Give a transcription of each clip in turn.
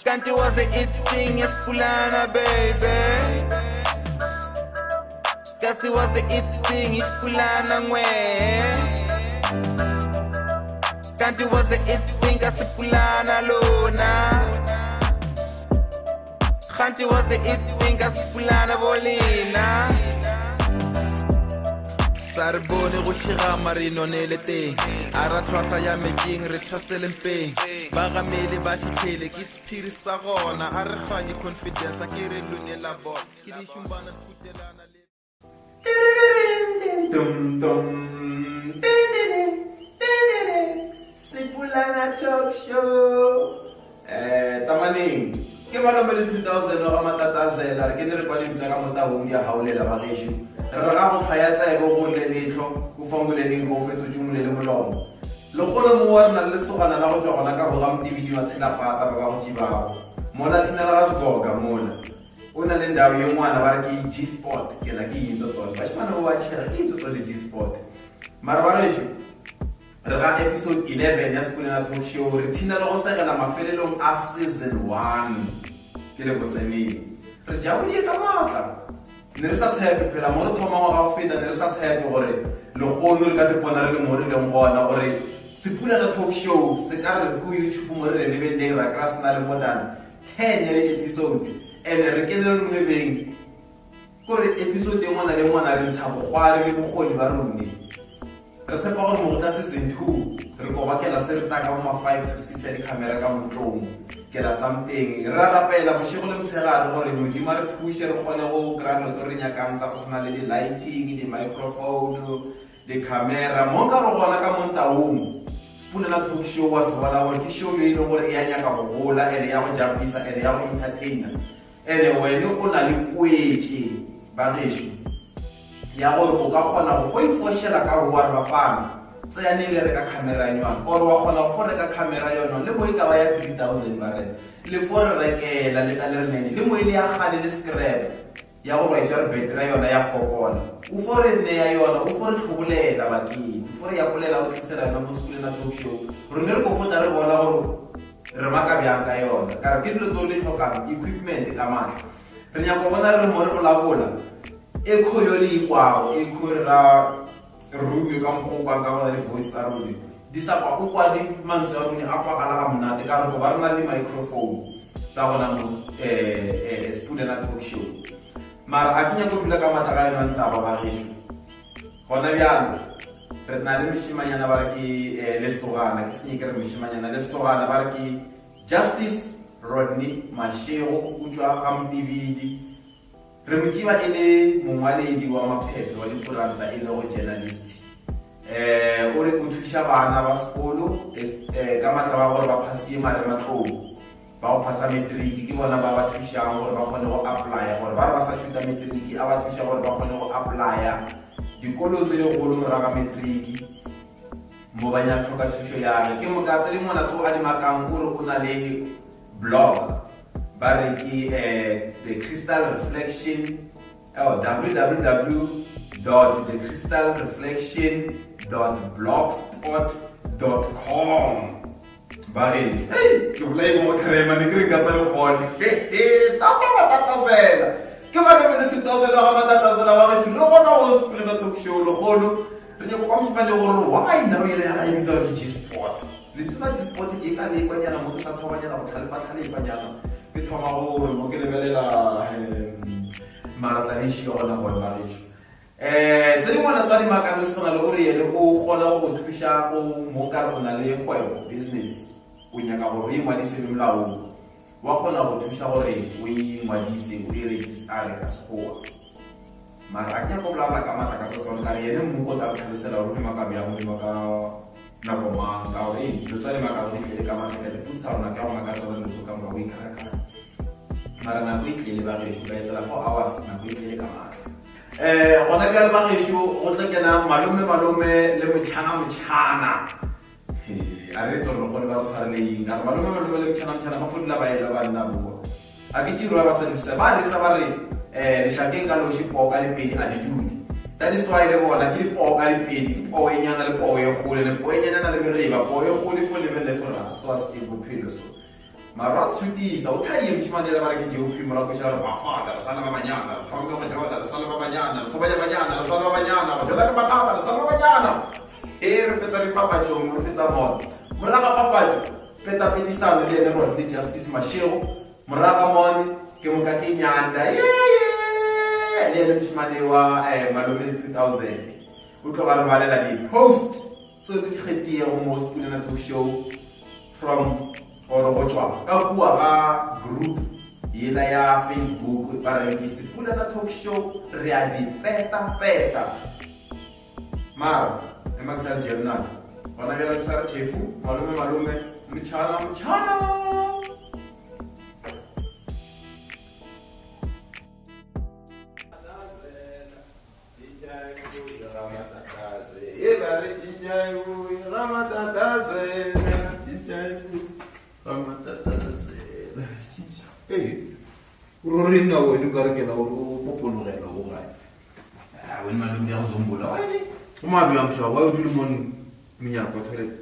Kanti was the it thing Pulana baby. Kasi was the it thing Pulana ngwe. Kanti was the it thing Pulana lona. Kanti was the it thing Pulana bolina. Sarbone go shira marino nele teng ara tshwasa ya meting re tshwasele mpeng ba gamele ba shitlhele ke sephiri sa gona a re ganye confidence a ke re lunela ball ke di shumbana phutelana le dum dum Sipulana talk show tamaning ke ba le 2000 ga matatazela ke ne re kwa di mtla ka motabo di a haulela ba gesho re ga go tlhayatsa e go go le letlo go fangoleleng go fetso jumole le molomo le gole mo wa rena le sogana la go tswa gona ka go ga mtibidi wa tshela pata ba ba go jibago mola tsinela ga segoga mola o na le ndawo ye ngwana ba re ke G-spot ke la ke itso tsone ba shimana go wa tshela ke itso tsone G-spot mara ba lesho re ga episode 11 ya Sipulana Talk Show re thina le go segela mafelelong a season 1 ke le botseneng re jago di ka matla ne re sa tshepe phela mo re thoma go ga feta ne re sa tshepe gore le gono re ka dipona re le mo re leng gona gore Sipulana Talk Show se ka re go YouTube mo re le bendeng ra kra sna le more than 10 ya episode ene re ke le re beng gore episode e ngwana le ngwana re ntsha bogware le bogoli ba rone re tshepa gore mo go season 2 re go bakela se re taka mo 5 to 6 ya di camera ka motlong ke la something ra rapela bo shego le mtshegare gore modimo re thushe re gone go kra lo tlo re nyakang tsa go tshwana le di lighting di microphone di camera mo ka re gona ka montaung Sipulana Talk Show wa se bona gore ke show e le gore e ya nyaka go gola ene ya go japisa ene ya go entertainer ene wena o na le kwetse ba gesho ya gore o ka kgona go foifoshela ka go wa bafana tsaya ne le re ka camera nywana or wa kgona go fora ka camera yona le mo e ka ba ya 3000 ba re le fora rekela le tla le rene le mo ile ya gale le scrap ya go ba tsara battery yona ya fokola o fore ne ya yona o fore tlhobolela bakeng o fore ya bolela o tlisela yona mo Sipulana Talk Show re ne re go fota re bona gore re maka byang ka yona ka re ke dilo tso le tlhokang equipment ka matla re nya go bona re mo re go labola e khoyo le ikwago e khora rumi ka mo kwa ka bona le voice tsa rumi di sa pa go kwa di mantse a rumi a kwa gala ga monate ka re go ba rena le microphone tsa gona mo Sipulana Talk Show mara a kinya go dula ka matla yona ntaba ba gesho gona byalo re tna le mishimanyana ba re ke le sogana ke se ke re mishimanyana le sogana ba re ke Justice Rodney Mashego o tswa ga mtibidi re motsiba e le mongwaledi wa mapheto wa diporanta e le go journalist o re o thusha bana ba sekolo ka matla ba gore ba phasi mare matlong ba go phasa matric ke bona ba ba thushang gore ba kgone go apply gore ba sa thuta matric a ba thusha gore ba kgone go apply dikolo tse le go moraga matric mo banya tlhoka thusho ya ke mo ka tse di mona tso a di makang gore o na le blog bariki the crystal reflection www.thecrystalreflection.blogspot.com bari hey ke blay mo krema ni kringa sa phone tatatazela ke ba ke 2000 ga matatazela ba re lo bona go Sipulana Talk Show lo golo re go kwa motho le gore why now ile ya ga ibitsa ke G-spot le tuna G-spot ke ka le kwanyana mo sa thobanyana go tlhalefa ke thoma go mo ke lebelela maratanishi ona go ba re tse di mona tswa di makang se gona le gore yele o gona go thusha go mo ka rona le kgwebo business o nyaka go re ngwadise le mlaong wa gona go thusha gore o ngwadise o register ka sekgowa mara a nya go bla ka mata ka tsona ka yele mo go ta tlhalosela gore makabe ya mo ka na go mang ka gore lo tsale maka go tle ka mata ka diputsa ona ka go maka tsona lo tsoka ba o ikara mara na go itlele ba re go etsa 4 hours na go itlele ka mata gona ka le ba gesho go tla kena malome le motšhana a re tsolo go le ba tshwara le eng ka malome le motšhana ba fodila ba ela ba nna bua a ke tiro ba sa disa ba re sa ba re le shakeng ka lo shipoka le pedi attitude that is why le bona ke poka le pedi ke po e nyana le po e gole le po e nyana le mereba po e gole fo le bele for us so as ke bophelo so mara sithutisa uthayile mshimane la bare ke je uphi mara ko shara bafana la sala babanyana thombe go jola la sala babanyana la sobanya banyana la sala babanyana go jola ka batata la sala babanyana re fetsa re papacho re fetsa mo moraga papacho peta petisano le ene ro le Justice Mashego moraga mone ke mo ka ke nyanda le ene mshimane wa malome 2000 o tlo ba re balela di post so di khetiye go mo Sepulana Talk Show from or go tswa ka bua ga group yela ya Facebook ba re ke Sepulana Talk Show re a di peta mara emaxal journal bona ga re sa chefu malume mchana Ruri na wena ka re ke la o popologela o gae wena malome ya go zombola wena o mabe ya msha wa o dule mon menyako toilet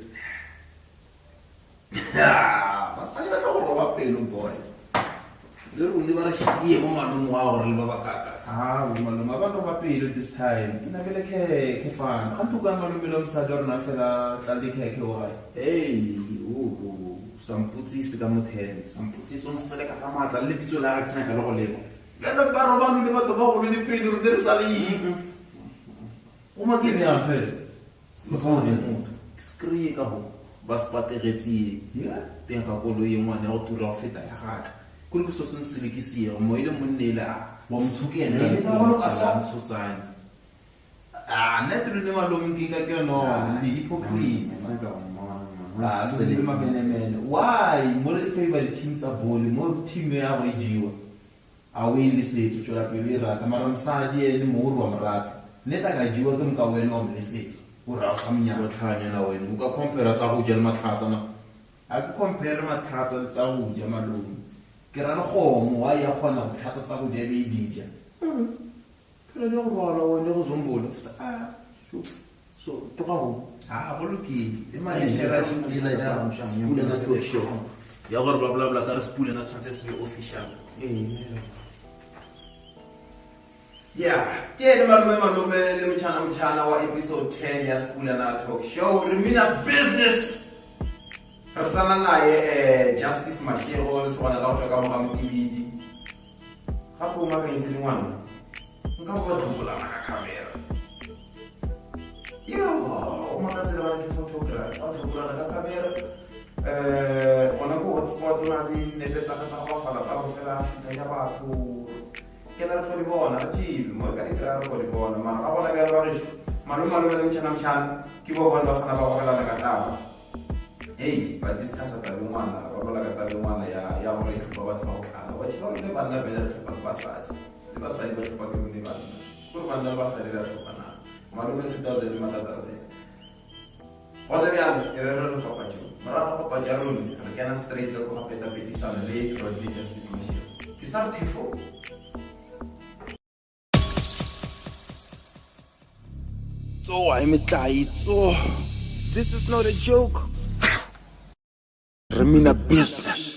basadi ba tla go roba pelo boy le rone ba re shikie mo malome wa gore le ba bakaka malome ba tlo ba pelo this time ke nabele ke fana ga tuka malome le mosadi wa rona fela tla di keke o gae samputsisi ka mothene samputsisi o nsele ka matla le bitso la ga tsena ka le go lego le ba ba roba le batho ba go le pedi re dire sa le eng o ma ke ne a fe se fa mo screen ka ho ba spateretsi teng ka kolo ye ngwana go tura go feta ya gaka go le so se nsele ke se mo ile monnela wa mtsukela le ba go ka sa so sana net le malome ke ka ke no di hypocrite le mabenemene why mo re favorite team tsa ball mo team ya go ijiwa a o ile setso tshola pele rata mara msadi ene mo ro wa morata neta ga jiwa ke mka wena o mo setso o ra o samnya go tlhanya na wena o ka compare tsa go ja matlhatsa na a ke compare matlhatsa tsa go ja malome ke ra le gomo wa ya khona go tlhatsa tsa go ja be dija pero le go rola wena go zombola so to ga go go lokile e mane shera di la ja Sepulana Talk Show ya gore bla bla ka re Sepulana tshwantse se official ke le malome le mchana wa episode 10 ya Sepulana Talk Show re mina business re sana naye Justice Mashego le swana la go tloka mo ga motibidi ga po ma ka itse le ngwana nka go tlola ka camera o magatsela ba ke photographer a tlola ka camera ona go hotspot na di nepe tsa go fala tsa go fela shita ya batho ke na re go di bona ke mo ka di kra re go di bona mara ga bona ga ba re malome le mchana ke bo bona ba sana ba go fela ka taba ba discuss ta le ngwana ba bola ka ta le ngwana ya go re ba batho ba go kala wa tshwa le bana ba le ba basadi le basadi ba tshwa ke le bana go bana ba basadi ra tshwa na malome 2000 matataze gona bjang ke re papacho mara papacho ya rone re kena straight ka go peta petisana le Rodney Justice Mashego ke sa thefo so I'm so this is not a joke Remina business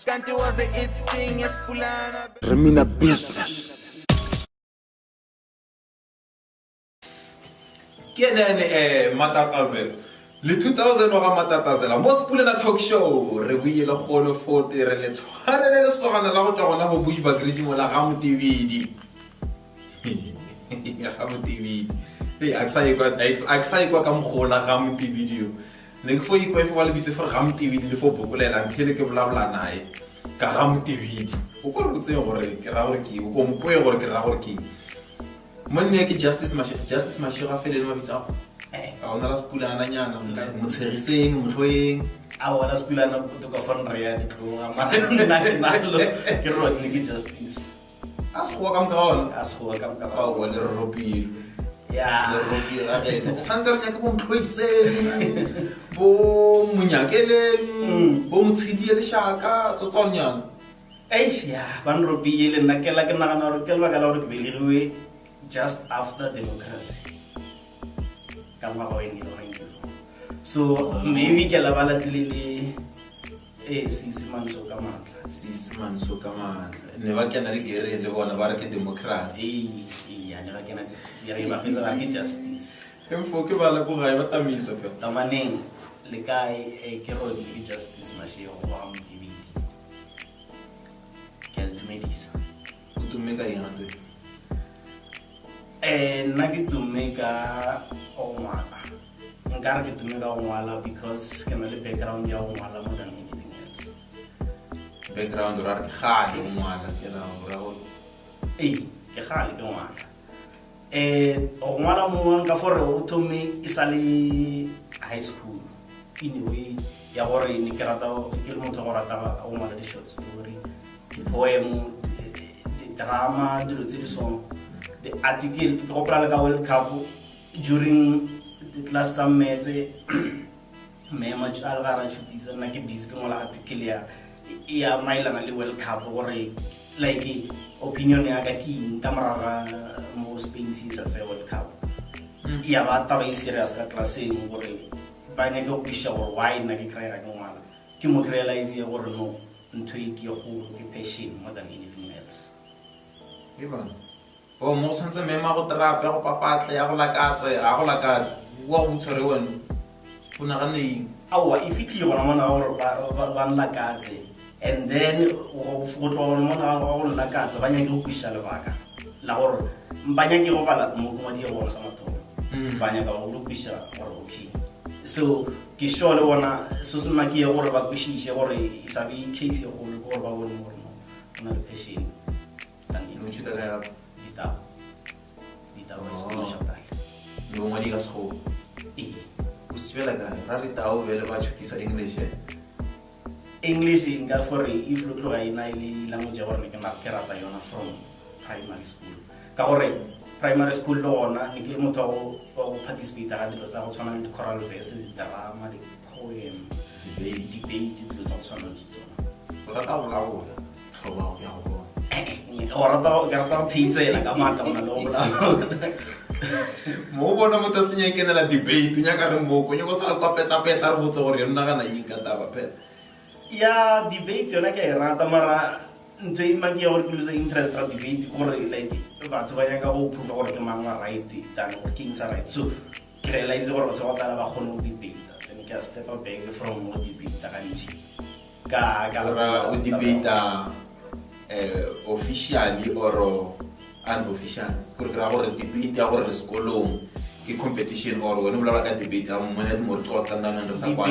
Kanti was the it thing yes Sepulana Remina business Kenene matatazela le 2000 wa matatazela mo Sepulana Talk Show re buile gone fote re le tshwarele le sogana la go tswa gona go buiba gredi mo la ga motibidi ya ga motibidi aksa ka mogola ga motibidi ne ke fo ikwa fo ba le bitse for ga motibidi le fo bokolela ntlhele ke blabla nae ka ga motibidi o go re tseng gore ke ra gore ke o go mpoe gore ke ra gore ke monna ke Justice Mashego a fele le mabitsa a ona la Sepulana nyana mo tshegiseng mo tloeng a ona Sepulana go to ka fon re ya ditlo na lo ke ro ke Justice a se go ka mka ona a se go ka ba go le ropile Yeah. o santse re nyaka bo mploiseng bo monyakeleng bo motshedi lešaka tsotsonyana Yeah, ban ropi le nna ke la ke nagana gore ke lebaka la gore ke belegilwe just after democracy ka ngwaga wa 1994. So maybe ke labalatile le Sisimanso ka matla. Sisimanso ka matla ne ba kena le gere le bona ba re ke democracy ne ba kena le ba fetsa ba ke justice emfo ke bala ko gae ba tamisa ka tamaneng le kae ke ro di justice mashego wa mdb ke dumedisa o tumme ka eng gape nna ke tumme ka ngwala nkare ke tumme ka ngwala because ke na le background ya ngwala more than anything else. Background ra ke gale ngwala ke la ra go ke gale ke ngwala ngwala mo nka for o thome isale high school anyway ya gore ni ke rata ke le motho go rata o ngwala di short story poem drama dilo tse di song the article go prala ka World Cup during the class summit me ma algara chutisa na ke busy ke ngola article ya mailana le World Cup gore like opinion ya ka ke kamera mo Spain sa World Cup ya ba taba e serious ka classeng gore ba ne go pisha gore why na ke kry-a ke ngwana ke mo realize ya gore no ntho e ke go ke passion more than anything else. Ivan o mo tshantse me ma go trapa go papatle ya go lakatse a go lakatse wa go tshwere wena o nagane eng awa e fitile gona mona gore ba lakatse and then go tloga mona go lakatse ba nyake go kwisha lebaka la gore ba nyake go bala mo go di go sa mathomo ba nyaka go kwisha gore okay so ke sure le bona so se maki ya gore ba kwishishe gore isabe case ya gore ba bone gore no na passion tani no chuta ga dita wa school shotale no ngadi ka school o tswela ka ra re tao vele ba chutisa English nga for if lo tloga ina ile language gore ne ke rata yona from primary school ka gore primary school lo ona ne ke motho go participate ga dilo tsa go tshwana le choral verses drama le poem debate dilo tsa go tshwana le tsona o rata go laola tlhoba go ya go o rata pizza la ka mata ona lo bola mo bona mo tsenyeng ke nela debate nya ka re mo ko nyoko sa kwa peta re botse gore yona ga na eng ka taba peta ya debate yona ke rata mara ntse imagi ya gore ke lose interest ra debate gore like batho ba nyaka go prove gore ke mang wa right than working sa right so ke realize gore batho ba tala ba kgone go debate then ke step back from mo debate ka nji ka ra o debate officially or unofficial gore ra gore debate ya gore sekolong ke competition or wena bula ka debate ya mo ne mo tlotla nna re sa kwa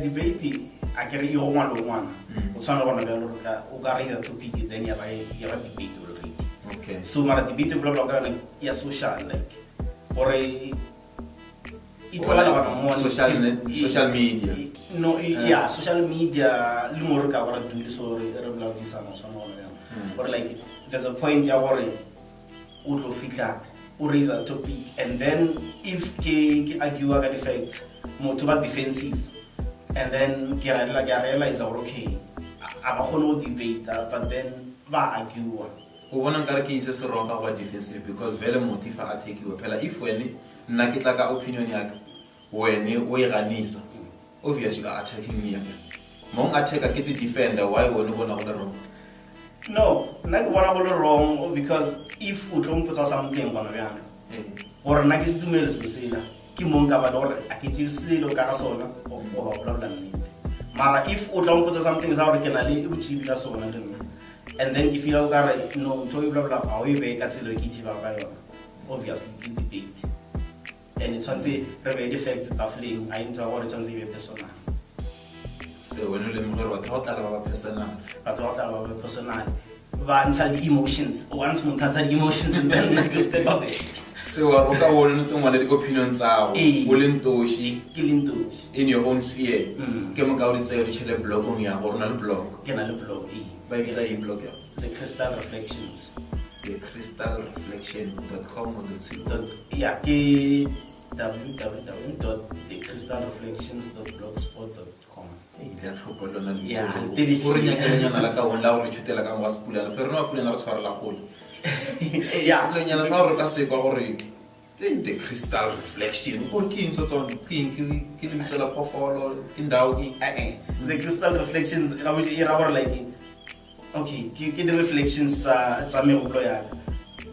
debate a ke re yo ngwana o tshwana bona le gore o ka raise topic then ya ba debate already okay so mara debate bla ka ya social like or social media no yeah social media le mo re ka bara dule so re bla bisa no so no or like there's a point ya gore o tlo fitla o raise a topic and then if ke argue ka the fact motho ba defensive and then ke realize okay aba khona debate but then ba argue o bona nkare ke ise se ronga go defensive because vele motive a take you phela if wena nna ke tla ka opinion ya ka wena o iganisa obviously ka attacking me mo attack ke the defender why wena bona go wrong no nna ke bona go wrong because if o tlo mpotsa something bona bjana or nna ke se dumele se sela ke mo nka ba gore a ke tsile ka sona o ba bla nnete mara if o tlo mpotsa something za gore ke na le botšibi ka sona le nna and then if you are no to bla bla how you be ka tselo ke tšiba ka yona obviously ke debate and it's something re be the facts baffling I into gore tshwantse be personal so when le mo re ba tla ba personal ba ntsha di emotions once mo tsa di emotions and then like step up so wa roka wona no tongwa le di opinions tsago o le ntoshi ke le ntoshi in your own sphere ke mo ka o ditse di chele blogong ya go rona le blog ke na le blog ba bitsa e blog ya the crystal reflections the crystalreflection.com or yeah, ke www.thecrystalreflections.blogspot.com. Yeah, the crystal reflection. The crystal reflections, okay, ke the reflections tsa megopolo ya ka.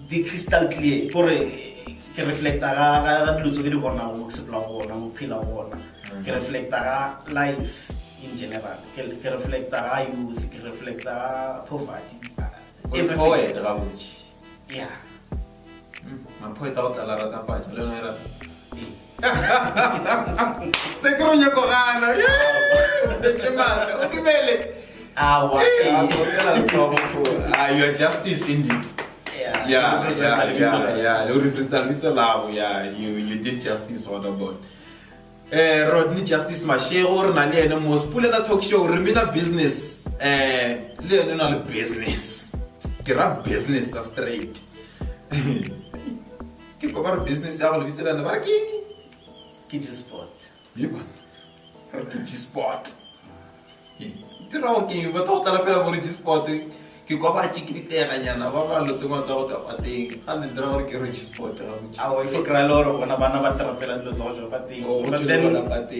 The crystal clear gore ke reflecta ga dilo tse ke di bonang mo ke sepela go bona mo phela go bona. Ke reflecta ga life in general. Ke reflecta ga youth, ke reflecta ga poverty. Yeah. Poeta o tla rata patso le nna rata. You are justice indeed. Yeah. You did justice on the board. Rodney Justice Mashego na le ene mos pulela talk show re mina business le ene na le business. Ke ra business ta straight. Ke ba business ya go le bitsela na ba ke Sport. Yiba. Sport. Tira o ke ba tota la pela mo Sport. Ke kwa ba tshikitega nyana ba lo tsengwa tsa go ka pateng. Ga ne dira gore ke Sport ga botse. A o fekra loro bona bana ba terapela dilo tsa go jwa pateng. But then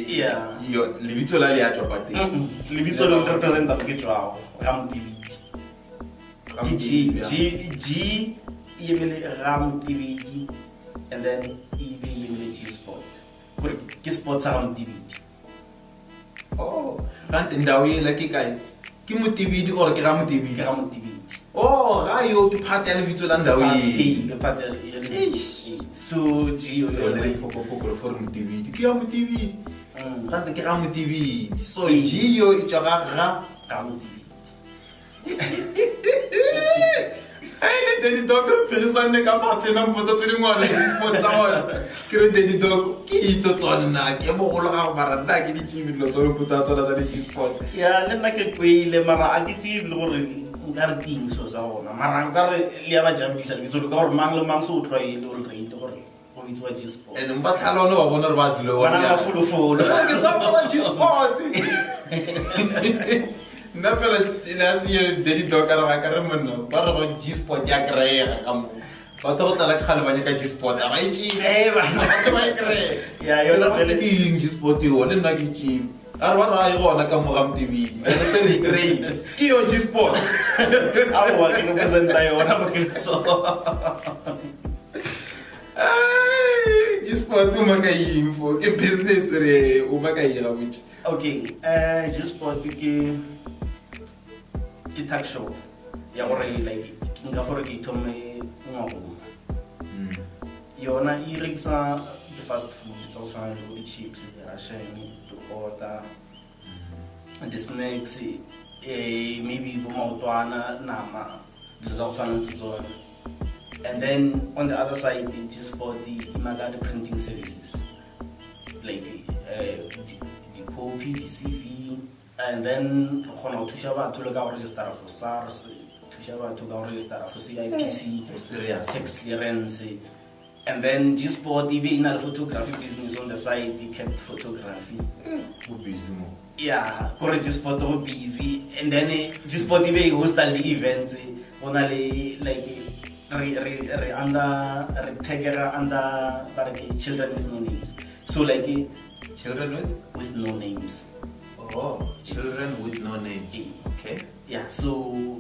yeah. Yo le bitso la le a tswa pateng. Le bitso le representa ke tswao. Ram TV. G yemele Ram TV and then yemele G Sport. Ke sports Ram TV. Oh, kanti ndawo yela ke kae? Ke mo TV or ke Ram TV? Ke Ram TV. Oh, ga yo ke part ya le bitso la ndawo ye. Ke part ya so G o le poko for mo TV. Ke ya mo TV. Kanti ke Ram TV. So G yo e tswa ga Ram TV. Hey, Daddy Dog, personne ka parte na mpotsa tse dingwana di spotsa ona. Ke re Daddy Dog, ke itse tsona ke mo go la ga bara nna ke di tshimi lo tsone mpotsa tsona tsa di sport. Ya le nna ke kwele mara a ke tshimi le gore nka re ting so sa ona. Mara nka re le ba jambisa le tsolo ka gore mang le mang so o try le already gore o itse wa G Sport. And mba tlhalone wa bona re ba dilo wa. Bana ba fulo. Ke sa bona G Sport. Nna pela tsela se Daddy Dog ka re monna ba re go G Sport ya kry-ega ka mo ba go tla ka gale ba nya ka G Sport ga itse bana ba kry ya yo le ke G Sport yo le nna ke itse a re ba ra e gona ka mo Ram TV re se re kry ke yo G Sport a wa ke no presenta yona ba ke so G Sport o maka info ke business re o maka ira which okay G Sport ke talk show ya gore like nka for ke thome ngwago yona e rekisa the fast food tsa tshwana le chips ya shame to order the snacks maybe bo maotwana nama le tsa tshwana tsona and then on the other side it just for the imagine printing services like the copy the CV and then gona go thusha batho le ka go register for SARS thusha batho ka go register for CIPC serious tax clearance and then G Sport even in a photography business on the side he kept photography go busy mo yeah go G Sport go busy and then G Sport even host the events ona le like re under retagera under like children with no names so like children with no names. Oh, children with no name. Okay. Yeah, so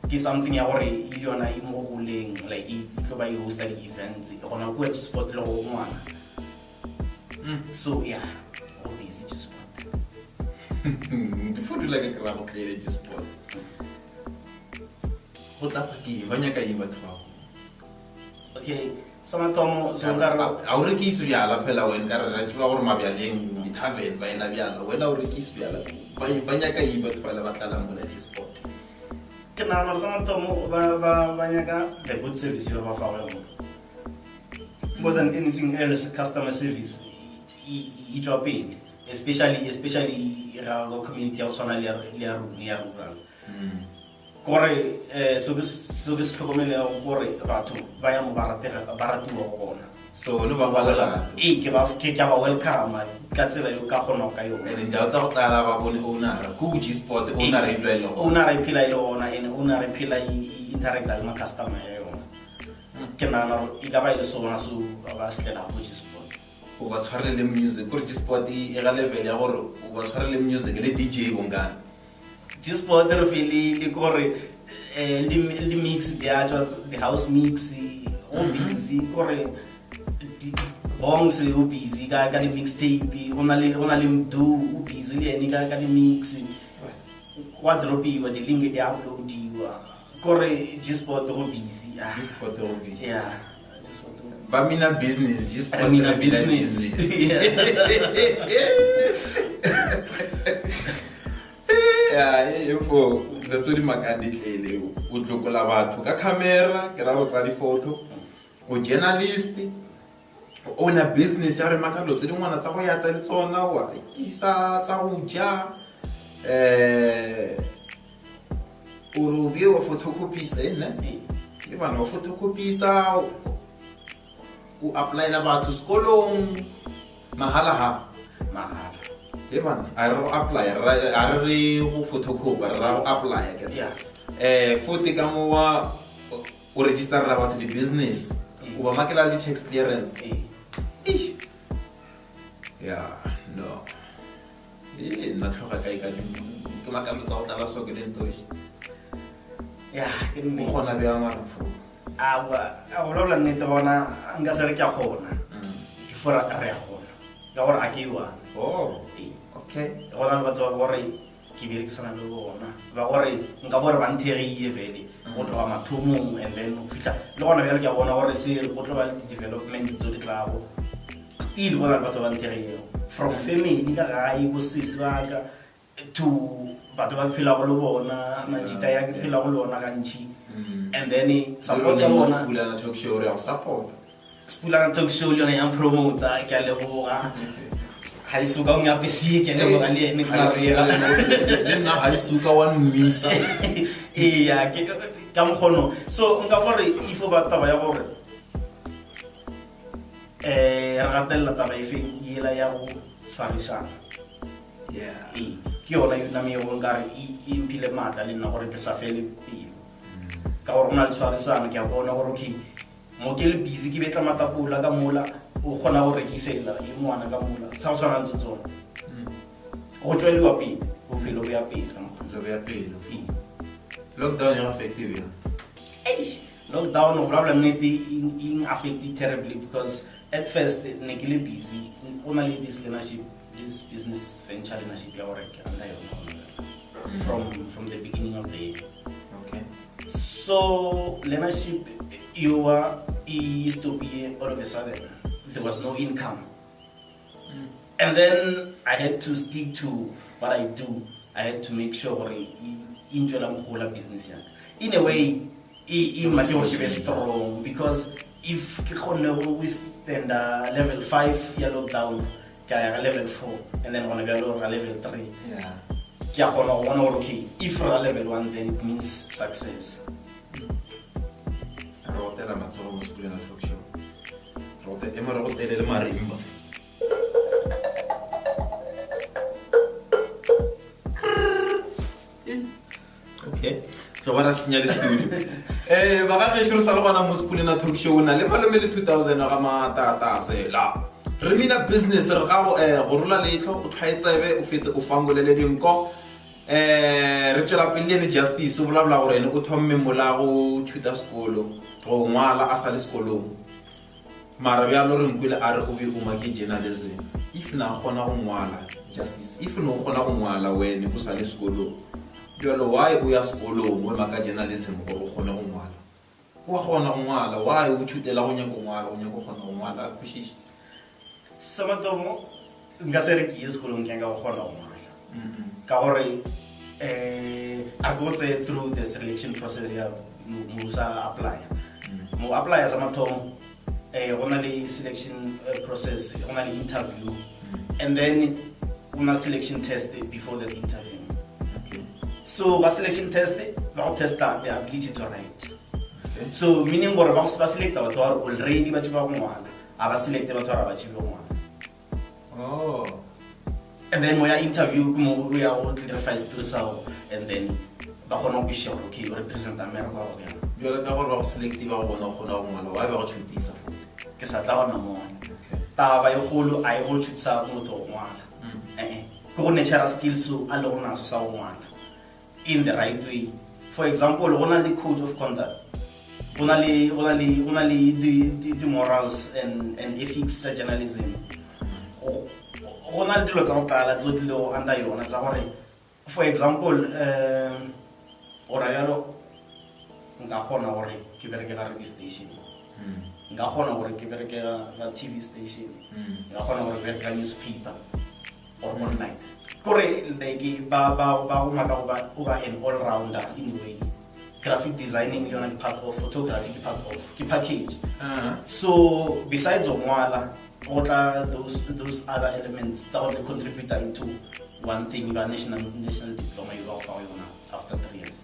it's something ya gore yona e mo goleng like e tlo ba e host the events gona go G Sport le go ngwana. So yeah, all busy G Sport. Before you like a crowd clear G Sport. What that's ki banya ka iba twa. Okay, sama tomo so ngaro a o rekisi bjala phela wena ka re tšwa gore mabyaleng di tavern ba ena bjala wena o rekisi bjala ba nyaka iba twa le batlala mo G Sport ke na no sama tomo ba nyaka the good service yo ba fa wa more than anything else customer service e tswa pele especially ra go community ya tsona le ya rural kore so ke tlhokomele gore batho ba ya mo ba ratiwa go bona. So no ba fala ke ba welcome ka tsela yo ka gona ka yona. ene ndao tsa go tlala ba bone owner ku G-Sport owner e dilo owner e phela ile ona ene owner e phela interacta le ma customer ya yona. Ke nana e ka ba ile sona so ba slela go G-Sport o ba tshwarele music gore G-Sport e ga level ya gore o ba tshwarele music le DJ bongana G-Sport re feel le gore le mix the house mix o busy gore bongs o busy ka di mixtape ona le mdu o busy le ene ka di mix wardrobe wa di link di uploadiwa gore G-Sport o busy G-Sport o busy yeah ba mina business G-Sport mina business for the tsodi makandi tlele o tlokola batho ka camera ke ra go tsa di photo o journalist o own a business ya re makalo tse dingwana tsa go ya ta le tsona wa isa tsa go ja o rubi o photocopyisa ene ke bana o photocopyisa o apply la batho sekolong mahala e bana a re apply a re go photocopy ra apply ke yeah futhi ka mo wa o register la batho di business o ba makela le tax clearance yeah no na tlhoga kae ka ke makalo tsa go tlala so ke le ntoshi yeah ke mo gona be a marafo a la nnete bona nka se re ke a gona ke fora re a gona ka gore a ke wa oh okay gona ba twa gore ke berekisana le bona ba gore nka bore ba nthereiye vele go tloga mathomong and then o fitla le gona bjale ke a bona gore se go tlo ba le developments tso di tlago still bona batho ba nthereiye from family ka gae go sesi baka to batho ba phela go le bona majita ya phela go le bona gantši and then support ya bona Spulana talk show re support Spulana talk show le yona ya promoter ke a leboga ha isuka o ngapesi ke a leboga le ene ka re na ha isuka wa mmisa iya ke ka mkhono so nka fore ifo ba taba ya gore re gatella taba ife yela ya go tshwarisana yeah ke yona yona me go nkare impile matla le nna gore ke sa fele pele ka gore ona le tshwarisana ke a bona gore okay mo ke le busy ke betla matapula ka mola o gona go rekisela e moana ka mola sa go tshwana ntse tsona go tsweliwa pele bophelo bo ya pele ka mokgwa lo bea pelo lockdown ya effective lockdown o problem nnete in affected terribly because at first ne ke le busy o na le this business venture leadership ya gore ke anda yona from the beginning of the year okay so leadership used to be all of a sudden there was no income and then I had to stick to what I do. I had to make sure into the whole business in a way in my be strong because if you withstand level 5 ya lockdown kaya level 4 and then on a level 3 yeah kaya one okay if we're level 1 then it means success rotela matsogo mo Spulana talk show rote e mo re go telele marimba okay so what is the studio ba ga ke shiro sa le bona mo Spulana talk show na le malome le 2000 ga matata sela re mina business re ga go rola letlo o tshwaetsebe o fetse o fangolele dinko re tsela pele le justice o bla gore ene o thomme molago thuta sekolo go ngwala a sa le sekolong mara bja lo re nkwele a re o be o make journalism if na gona go ngwala justice if no gona go ngwala wena go sa le sekolong jalo why o ya sekolong o maka journalism gore o gone go ngwala o gona go ngwala why o thutela go nyaka go ngwala o nyaka go gona go ngwala a kwishishi samatomo nka se re ke ye sekolong ke nga go gona go ngwala ka gore I go through the selection process ya musa apply mo apply as mathomo ona le selection process ona le interview and then una selection test before the interview okay so the selection test ba testa their ability to write. So meaning gore ba select batho ba already ba tshaba ngwana aba select batho ba tshaba ngwana. Oh. And then we are interview we are all clarify so and then ba gona go share okay represent America go ya. Yo la gore ba selective ba bona gona go ngwana wa ba go tshutisa. Ke sa tla bona mo. Taba yo kholo a go tshutisa motho ngwana. Go natural skills so a lo na so sa ngwana in the right way. For example, gona le code of conduct. Gona le the morals and ethics of journalism. Gona dilo tsa go tala tso dilo under yona tsa gore for example ora yalo nka gona gore ke berekela radio station. Nka gona gore ke berekela na TV station. Nka gona gore ke berekela newspaper or online. Kore like ba uba an all rounder in a way. Graphic designing yona part of photography part of ki package. So besides Omwala, what are those other elements that will contribute into one thing about national diploma you go for after 3 years?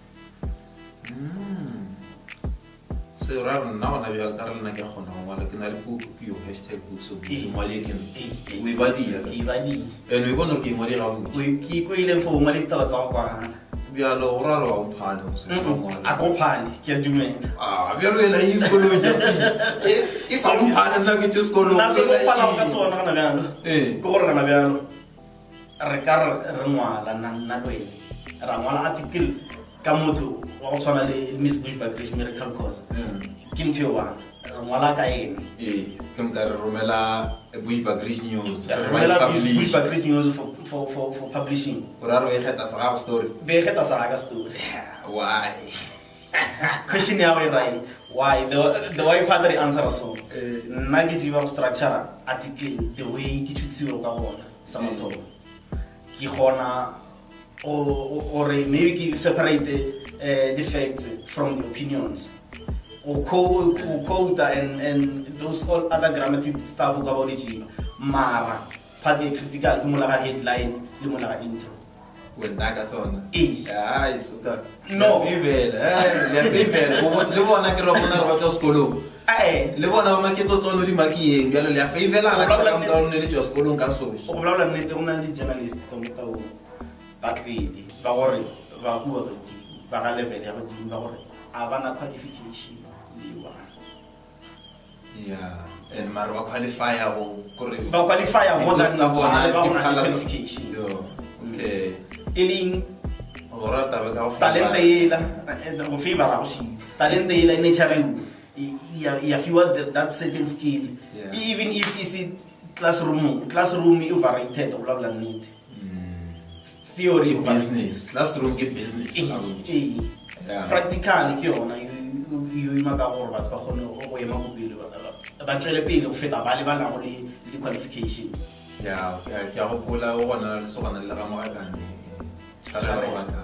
So rather now na bia ka rena ke gona ngwana ke na le book yo #book so ngwale ke we badi and we bona ke ngwale ga botse we ke go ile for ngwale taba tsa kwa bia lo raro wa uphana so ngwana a go phani ke dumela bia lo ela iskolo just ke sa uphana na ke iskolo na se go phala ka sona kana bjalo go gore kana bjalo re ka re ngwala na lwe ra ngwala article ka motho wa go tshwana le Miss Bushbuckridge miracle cause ke ntho wa ngwala ka ene ke mka romela Bushbuckridge news romela Bushbuckridge news for publishing raro e geta sa story be geta sa ga story why question ya we right why the way father answer so nna ke jiwa structure article the way ke tshutsiwa ka bona sa motho ke gona or maybe separate the facts from the opinions or quote and those all other grammatic stuff about it mara part the critical ke mola ga headline le mola ga intro when that tsona ai suka no le bona ke ro bona ba tlo skolo le bona ba ke tsotsono di makieng bjalo le a favela la ka motho le tlo skolo ka so o bola nnete o na le journalist ka motho batlile ba gore ba bua ba ga level ya godimo ba gore a bana qualification le wa and mara wa qualify go gore ba qualify more than ba bona qualification okay eling ora ta ba ka talent ela go favor go shi talent ela nature ya fiwa that certain skill even if is it classroom overrated bla bla need theory business classroom ke business practically ke yona you imaka gore batho ba gone go ema go pele ba tswele pele go feta ba le bana go le qualification ke go pola o gona le sogana le ga mogakane tsara ba ka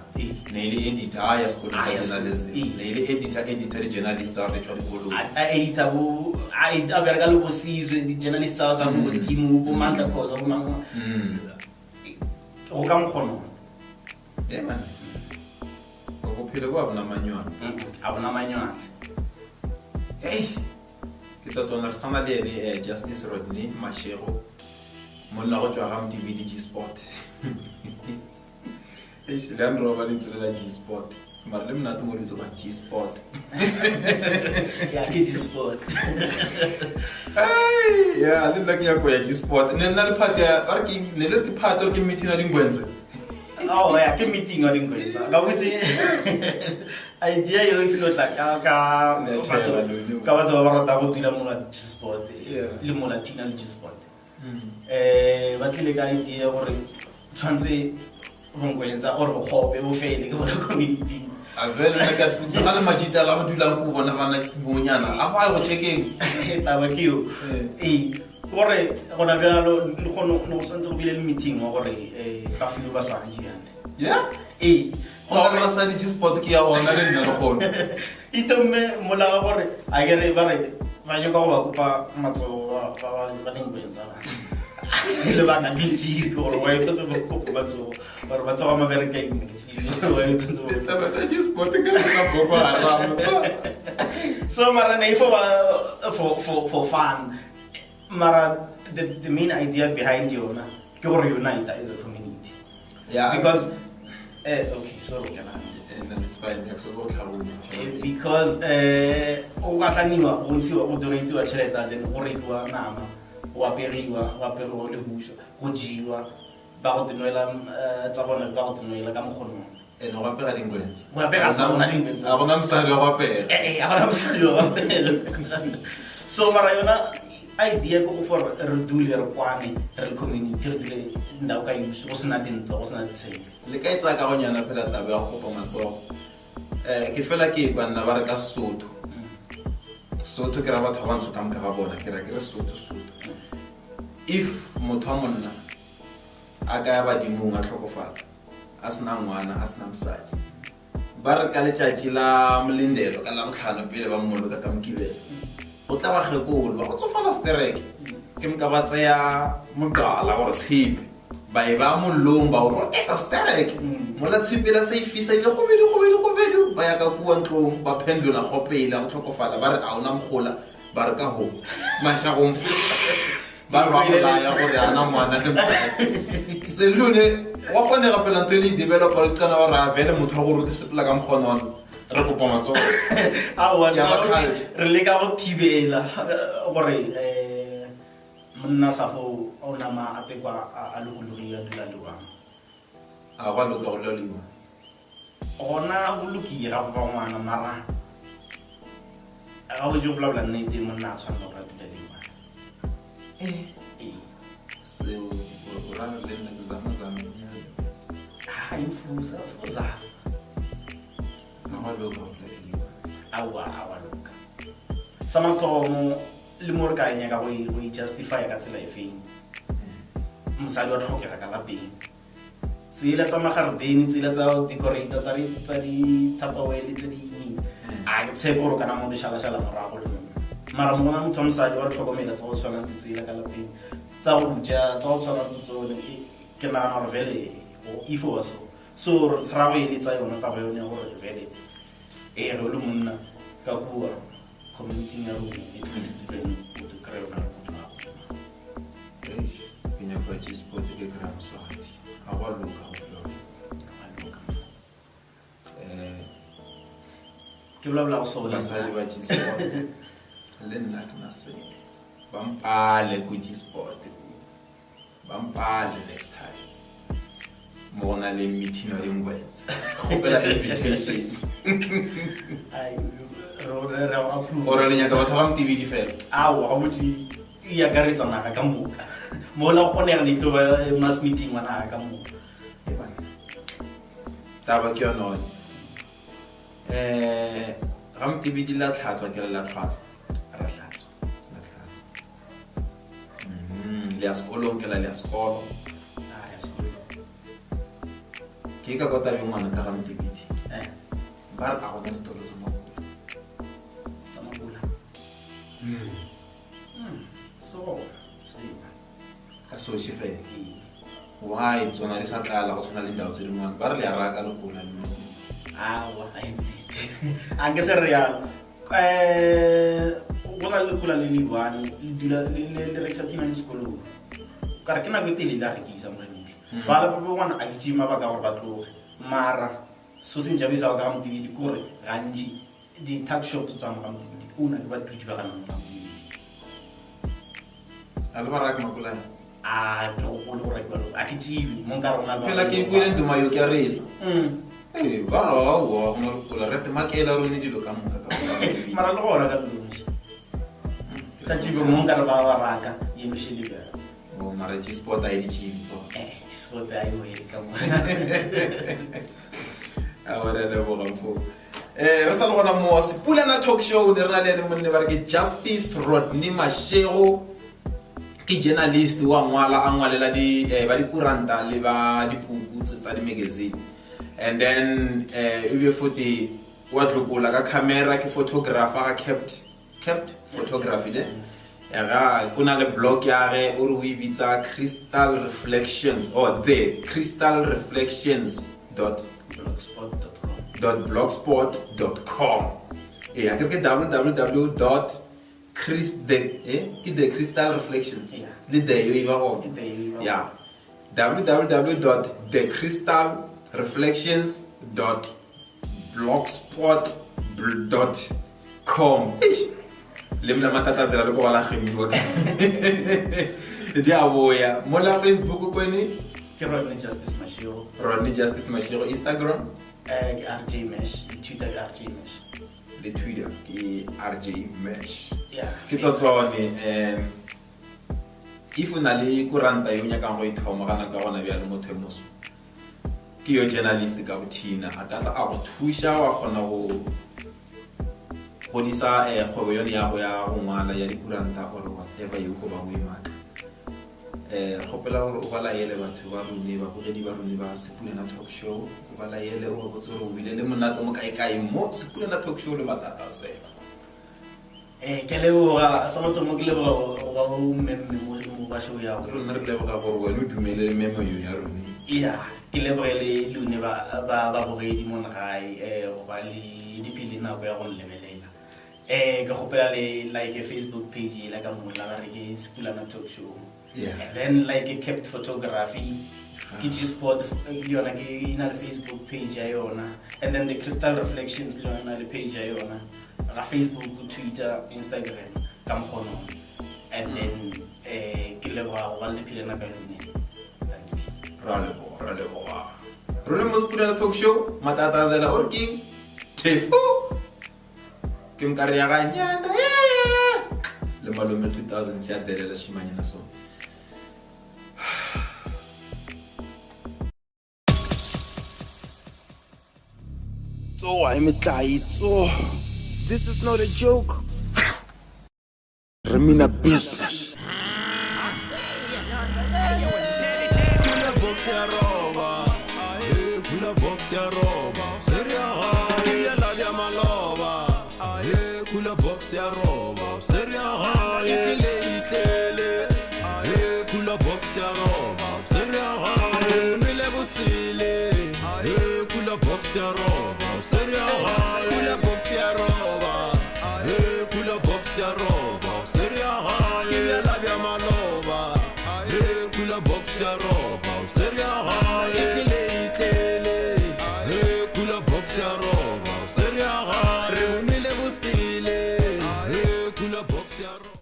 ne ile editor ya school sa journalism ne ile editor journalist tsa re tswa dikolo editor bo a berga le bo sizwe di journalist tsa go team bo mantla cause go mangwa o ka mkhono man go phele go abona manywana ke tsa tsona re sana le Justice Rodney Mashego monna go tswa ga MTV Sport le andro ba le tsela G Sport mara le mna mo le tso ba G Sport ya ke G Sport ya le like ya go ya G Sport ne nna le party ya barki ne le ke party ke meeting na dingwenze ya ke meeting wa dingwenze ka botse idea yo ifilo tla ka batho ba rata go dira mo G Sport le mo Latina G Sport ba tlile ka idea gore tshwantse ngwenza or go gope bo fele ke bona community a vele na ka tsala le majita la go dula go bona bana bonyana a ba go checking taba ke yo gore gona bjalo le gono no santse go bile le meeting wa gore ka filo ba sa njiana go ba sa di sport ke ya bona le nna le gono itomme mola ga gore a gere ba re ba yo ka go ba kopa matso ba dingwenza le bana di tshi gore wa itse go go batso gore batso ga mabereka eng wa itse Tabata G-Sport ke ka Boko Haram. so mara nei for fun mara the main idea behind yona ke gore unite as a community Yeah, because okay so and then it's fine. Next go tlharunya. because o batlaniwa o ntshiwa o donate-wa tšhelete then o rekiwa nama o aperiwa le busho go jiwa ba go dinwela tsa bona ba go dinwela ka mogono And go apera dingwens. go apera tsa bona dingwetsi A gona mosadi wa go apera. a gona mosadi wa apela so mara yona idea ko for re dule re kwane re community re dule ndao ka yuso go sena dintlo go sena tsela Le ka itsa ka go nyana phela taba ya go kopa matsogo. Ke fela ke ba nna ba re ka Sotho. Sotho ke ra batho ba ntse ka mka ga bona ke ra ke re Sotho. If motho wa monna a ka ya badimong a tlhokofala a sena ngwana a sena mosadi ba re ka letšatši la molindelo ka la botlhano pele ba mmoloka ka mokibela o tla ba kgekolo ba go tsofala stereke ke mka ba tseya mogala gore tshipe ba e ba mollong ba o roketsa stereke mola tshipela se e fisa ile go bedi ba ya ka kua ntlong ba pendola go pela go tlhokofala ba re a ona mogola ba re ka ho mashagong ba ba mola ya gore ana ngwana le mosadi selune wa kgone ga pela ntwe le developer le tsana ba ra vele motho wa go rute sepela ka mkgono re kopa matsogo re le ka go thibela gore monna safo o nama a tekwa a lokologile a dula le bang a ba loka go loliwa gona go lokile ga go ba ngwana mara ga go je go bola nnete monna a tshwanela gore a dula le bang seo o ra le nna ke zama ha infuza fuza ga ba loka go loliwa awa loka samakhomo le mo re ka nyaka go justify ka tsela e feng mosadi wa tlhokega ka lapeng tsela tsa magardeni tsela tsa decorator tsa di tapawele tse di a ke tshepo gore kana mo di shala morago le mara mo na motho mosadi wa tlhokomela tsa go tshwana tse tsela ka lapeng tsa go ja tsa go tshwana tse tsone ke nagana gore vele if o so re ra go eletsa yona taba yone gore vele re le monna ka bua community ya rona at least then o to kry ona go tla ke nyaka G-Sport ke kry mosadi ga ba loka go loliwa ke bla so la basadi ba G-Sport le nna ke na se ba mpale go G-Sport ba mpale next time mo na le meeting wa dingwetsi go pela invitation ai re approve ora le nyaka batho ba mtv fela awa ga botse ya garetsa naga ka moka mo la go neng ditlo mass meeting wa naga ka moka e bana taba ke yona ga mtv di la tlhatswa ke la tlhatswa ra hlatswa le ya sekolong ke la le ya sekolo ya sekolo ke ka kota le ngwana ka ga mtv ba re a gona ditoro tsa makula so ka soši fela why tsona le sa tlala go tshwana le ndao tse dingwane ba re le ya raka le gola le awa a ke se re yalo go na le kula le liwane le rekisa tina le sekolong ka re ke nako e telele a rekisa morenile ba le ngwana a dijima ba ka gore ba tloge mara so se njabisa ka motibidi kore gantši di-tuck shop tsa mo ka motibidi o na le badudi ba ka nang ka motibidi a le ba raka makolane a ke gopole gore a ke tibi mo nka rona fela ke kwele nduma yo ke a resa ba ra wa go na le kula rete makela rone dilo ka moka ka mara le gona ka tlonse sa tibi mo nka re ba ba raka ye moshedi ba o mara G-Sport a e ditšhibi tso sport a yo e ka mo a ora le bo gamfo o sa le gona mo Sepulana talk show le rena le monne ba re ke Justice Rodney Mashego ke journalist wa ngwala a ngwalela di ba di kuranta le ba dipuku tsa di magazine and then e be foti wa tlokola ka camera ke photographer ka kept photography le kuna le blog ya ge o re o ibitsa Crystal Reflections or the Crystal Reflections .blogspot.com. Yeah, ke the Crystal Reflections. Yeah. Le de yo iba go. Yeah. www.thecrystalreflections.blogspot.com. Le mla matatazela le go la khemiwa. Dia boya. Mola Facebook ko ni Ke Rodney Justice Mashiro. Rodney Justice Mashiro. Instagram RJ Mesh, Twitter RJ Mesh. le Twitter ke RJ Mesh. Yeah. Ke tsotsone if una le kuranta yo nyaka go ithoma kana ka gona bya le motho moso ke yo journalist ka bothina a ka tla a go thusha wa gona go godisa kgwebo yone ya go ngwala ya dikuranta gore whatever yo go ba go imaka khopela gore o bala yele batho ba rone ba go di ba rone ba Sepulena Talk Show o bala yele o go tsore o bile le monato mo kae mo Sepulena Talk Show le batata sela Ke leboga sa motho mo ke leboga ga o memme mo ba show ya go. rona re leboga gore wena o dumele memo yo ya rone. Yeah, ke lebogele lune ba bogedi mo gae go ba le dipili nako ya go lebelela. Ke gopela le like a Facebook page la ka mo la ba re ke Sepulena Talk Show. Yeah. And then like a kept photography. Ke sport yona ke ina le Facebook page ya yona. And then the Crystal Reflections yona le page ya yona. Ga Facebook, Twitter, Instagram, kampono. And then ke leboga go ba le dipili nako ya lune. Thank you. Raleboga. Role mo Sepulena Talk Show, matatazela or king. Tefo. Ke nkare ya ganyana. Le malome 2000 se a delela shimanyana so. So I'm a so this is not a joke. Remina business.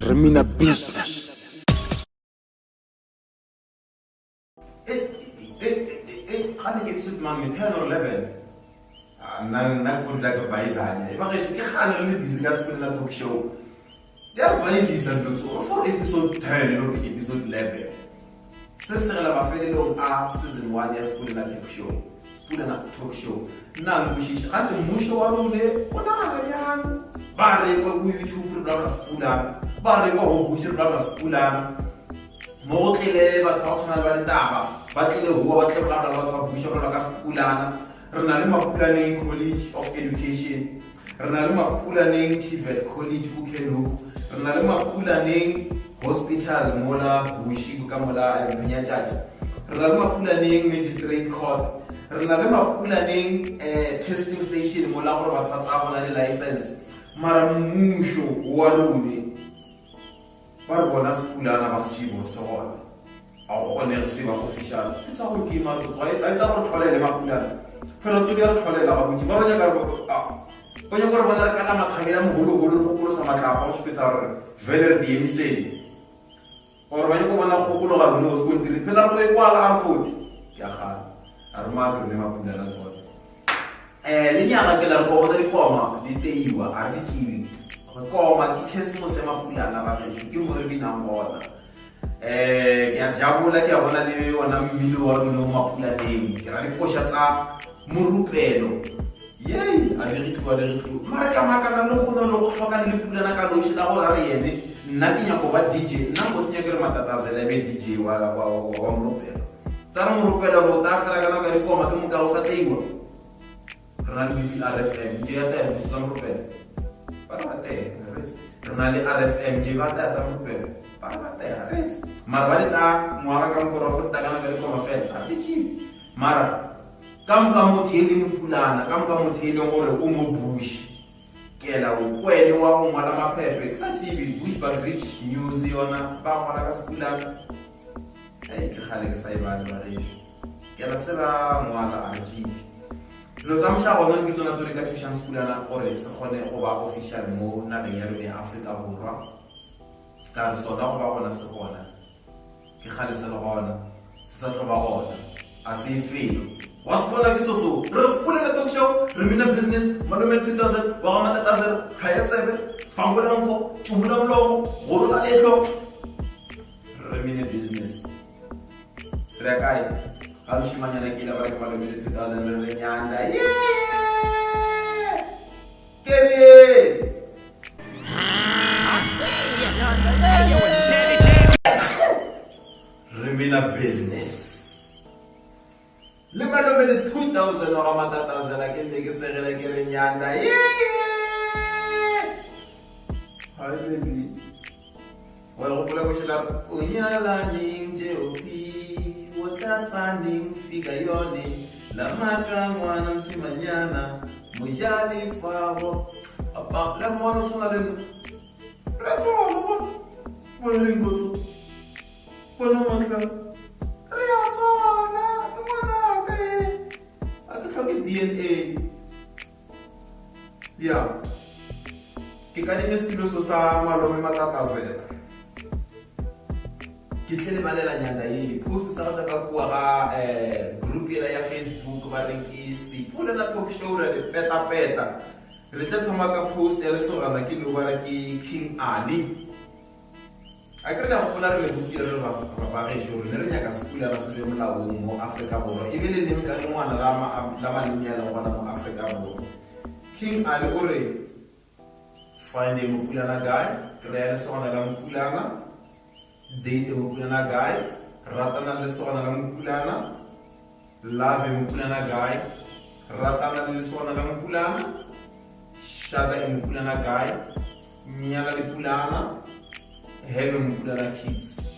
Remina business. Khane ke episode mang 10 or 11. Na phone like a baizane. Ba re ke khane re le busy ka Sepulena Talk Show. Dia baizisa ntlo for episode 10 or episode 11. Sesegela mafelelong a season 1 ya Sepulena Talk Show. Sepulena Talk Show. Nna ngushisha kanti musho wa rone ona ga yang. Ba re ko YouTube re bla Sepulena. Ba re ko ho bushi re bla Sepulena. Mo go tlile batho ba tshwana ba ditaba ba tlile ho ba tle bla batho ba bushi re ka Sepulena. Re na le Mapulaneng College of Education. Re na le Mapulaneng TVET College Bukhelu. Re na le Mapulaneng Hospital mola Bushi ka mola Menya Church. Re na le Mapulaneng Magistrate Court. Re na le Mapulaneng testing station mola gore batho ba tsa bona le license. Mara mmusho wa rone ba re bona Sepulena ba se chibo se gona. A gone re se ba official. Ke tsa go ke ma tsoa a tsa go tlholela Mapulaneng. Fela tso di re tlholela ga botsi ba re nya ka re ba nya gore bona re kana makhamela mogolo go sa matlapa go sepetsa gore vele re di emiseng or ba nya go bona go ga rone o se go dire phela re go e kwala a foti ya ga a re ma re ne Mapulaneng la tsona le nyaga ke la re go di koma di teiwa a di tšiwi go koma ke Christmas ya Mapulaneng ba re ke mo re binang bona ke a jabola ke a bona le yona mmino wa rona mo Mapulaneng ke ra le kosha tsa morupelo yey a re ritwa mara ka makana le go go tlhoka le Pulana ka loshi la go ra re yene nna ke nyako ba DJ nna go senya ke re matatazela be DJ wa morupelo tsa morupelo go ta fela kana ka dikoma ke mo ka o sa teiwa re na le RFM je ya teng se tsa morupelo ba ra teng re na le RFM je ba ta tsa mopelo ba ta ya rets mara ba ta ngwaga ka mokoro ta kana ka le koma fela a bitsi mara kam ka motho e leng pulana kam ka motho e leng gore o mo bush ke la o kwele wa o ngwala maphephe sa TV bush ba rich news yona ba ngwala ka sepulana ke khale ke sa ibale ba re ke la sela ngwala a ji lo tsamsha gona ke tsona tsone ka thushang sepulana gore se gone go ba official mo nageng ya rona ya Afrika Borwa ka sona go ba gona se gona ke khale se le gona se sa tlo ba gona a se felo wa spona ke soso re spona na talk show re mina business malome 2000 wa ga matatazer khaya tsebe fangola nko tshumula mlomo gorola letlo re mina business re kai ga mshimanyana ke la ba ke malome 2000 re nyanda kere re mina business le malome le 2000 wa matatazela ke le ke segele ke re nyanda hi baby wa go pula go shela o nyala ning jeopi o tlatsa ning fika yone la maka ngwana msimanyana mojali favo apa la mwana tsona le retso mo le ngotso bona matla re ya tsona ke mwana ke DNA ya ke ka dine stilo so sa malome matatazela ke tlele balela nyanda e post tsa ga ka bua ga group ya Facebook ba re ke sipula na talk show re peta re tla thoma ka post ya le sogana ke lo ba re ke King Ali a ke re ga gola re le butsi re ba ge show re nyaka sepula na se be molaong mo Afrika Borwa e be le neng ka ngwana la malenya la gona mo Afrika Borwa King Ali o re find mo pulana guy re le sogana la mpulana date mo pulana guy ratana le sogana la mpulana love mo pulana guy ratana le sogana la mpulana shada mo pulana guy nyala le pulana have mpulana kids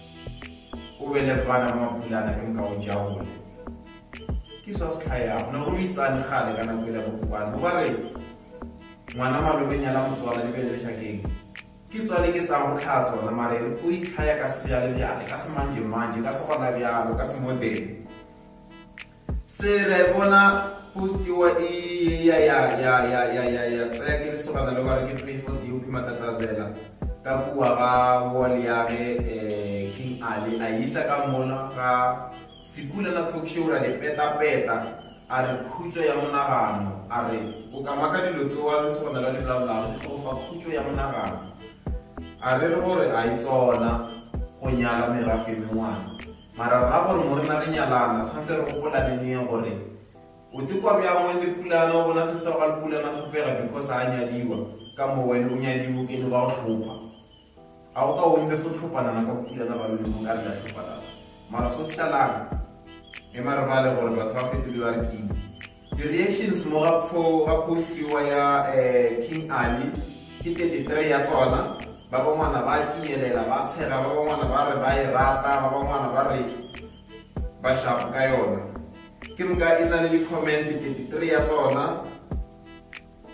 o bele bana ba mpulana ke mka o jawo ke so skaya no go itsane gale kana go ile go bana ba re ngwana malome nyala motswala le bele shakeng ke tswale ke tsa go tlhatsa na mare o itlhaya ka se bjale bjale ka se manje ka se gona bjalo ka se modern se re bona postiwa ya tsaya ke le sogana le gore ke Playforce di matatazela ka bua ga wall ya ge King Ali a isa ka mona ka sikula na talk show ra le peta a re khutso ya monagano a re o ka maka dilo tsoa le sogana le bla go fa khutso ya monagano a re gore a itsona go nyala merafe mengwana mara ra gore mo rena re nyalana tshwantse re gopola neng gore o te kwa bya mo le pulana o bona se so ga le pulana go pega because a nyadiwa ka mo wena o nyadiwa ke le ba go tlhopa a o ka o nne tlhopana na ka pulana ba le mo ka re tlhopana mara so shalana e mara ba le gore ba tla fetolwa re ki the reactions mo ga postiwa ya King Ali ke 33 ya tsona ba bangwana ba tšielela ba tshega ba bangwana ba re ba e rata ba bangwana ba re ba shapo ka yona ke mka e na le di-comment 33 ya tsona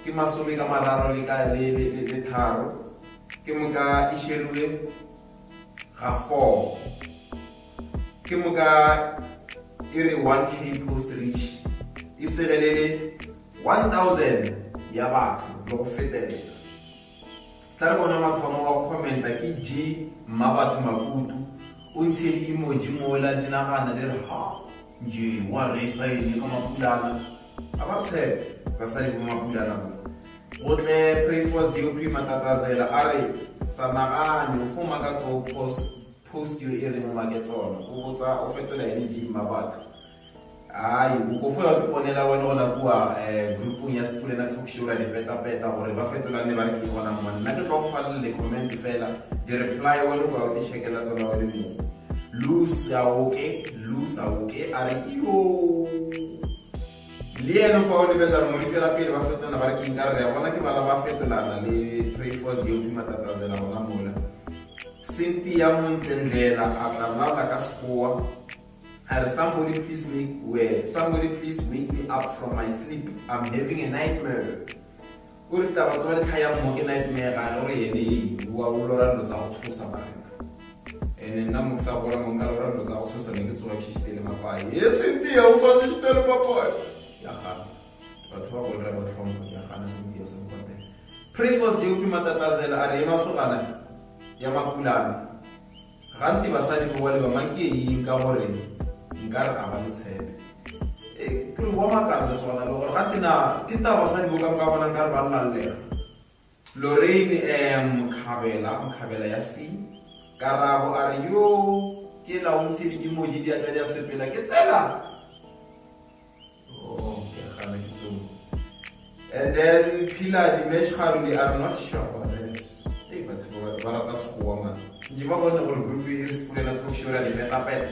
ke masome ka mararo le tharo ke mka e sherilwe ga 4 ke mka e re 1K post reach e serelele 1000 ya batho le go fetelela tla re bona mathomo wa commenta ke G Mabatho Makutu o ntse di emoji mola dinagana le re ha nje wa re sa ile ka mapulana a ba tshe ba sa ile mapulana go tle Playforce DOP matatazela a re sanagane o fuma ka tso post yo e re mo maketsona o botsa o fetola ene G Mabatho ai go fo ya ponela wena ona bua group ya sepule na talk show la le peta gore ba fetola ne ba re ke bona mo nna ke tlo go falla le comment fela di reply wena go a tshekela tsona wa le mo lose ya okay are yo le eno fa o le bela mo le fela pele ba fetola ba re ke nkare ya bona ke bala ba fetolana le Prefos Jopi Matatazela Mola. Cynthia Montendela Atlala Caspoa. And somebody please wake me up from my sleep. I'm having a nightmare. Urita was what I am a nightmare. I already who are all to somebody. And then Namuksabora Mongala was also something to watch his telema. Yes, Cynthia, what is telema? Yaha. But what will I from Yahana Cynthia something? Prefos Jopi Matatazela Arema Sogana Yamakulan. Ranti Basadi Kuwali Manki in Kawari. Nkare a ba letshepe ke re wa makala le sona le gore gatina ke taba sa diboka ka bona nkare ba llalela Lorraine mkhabela ya C Karabo are yo ke la untse di emoji di atla di sepela ke tsela ke gana ke tso and then Pila di Meshkharu they are not sure about that but ba rata sekgowa man di ba bona gore group e se pulela talk show ya di metapela